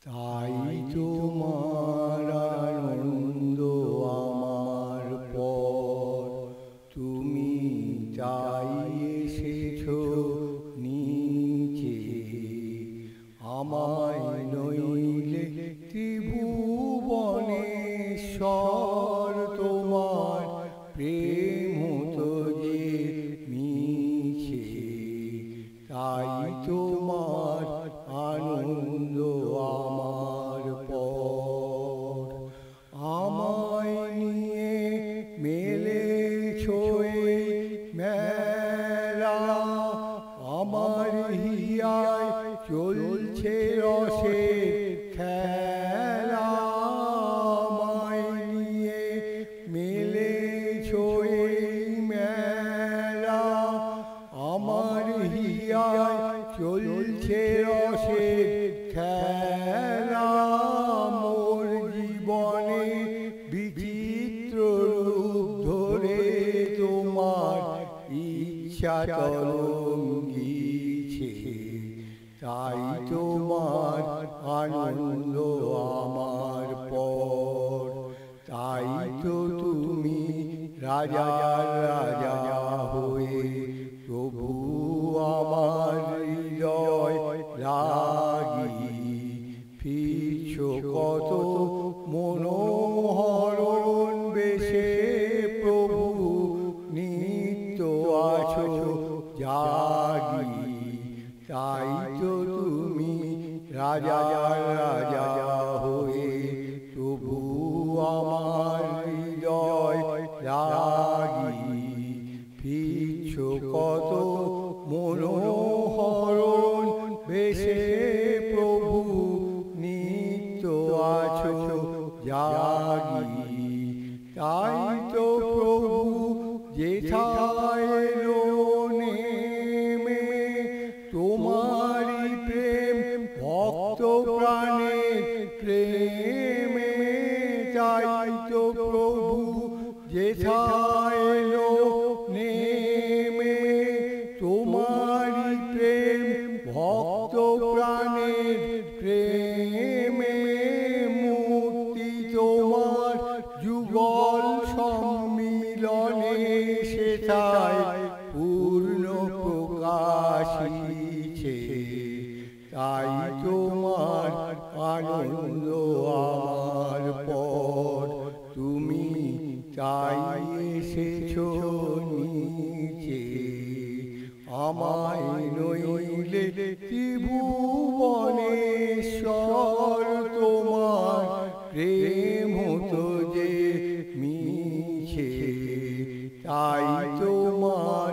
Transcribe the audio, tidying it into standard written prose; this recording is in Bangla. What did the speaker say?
তাই তোমার আনন্দ আমার পর, তুমি তাই এসেছো নিচে। আমায় নইলে ত্রিভুবনেশ্বর, তোমার প্রেম তো যে মিছে। তাই তোমার আনন্দ আমার পর, আমায় নিয়ে মেলেছো এই মেলা। আমার হিয়ায় চলছে রসের খেলা। আমায় নিয়ে মেলেছো এই মেলা। আমার হিয়ায় চলছে রসের খেলা। মোর জীবনে বিচিত্র রূপ ধরে তোমার ইচ্ছা তরঙ্গিছে। তাই তোমার আনন্দ আমার পর, তাই তো তুমি রাজার রাজা হয়ে প্রভু আমার হৃদয় লাগি। ফিরছো কত মনোহরণ বেশে প্রভু, নিত্য আছো জাগি। তাই তো তুমি রাজার রাজা হয়ে প্রভু আমার হৃদয় লাগি। ফিরছো কত মনোহরণ বেশে প্রভু, নিত্য আছো জাগি। তাই তো প্রভু যেথায় এলো নেমে, তোমারি প্রেম ভক্ত প্রাণের প্রেমে। তাই তো প্রভু যেথায় এলো নেমে, তোমারি প্রেম ভক্ত প্রাণের প্রেমে। মুক্তি তোমার যুগল সম্মিলনে, সেথায় পূর্ণ প্রকাশিছে। তাই তোমার আনন্দ আমার পর, তুমি তাই এসেছো নিচে। আমায় নইলে ত্রিভুবনেশ্বর, তোমার প্রেম তো যে মিছে। তাই তোমার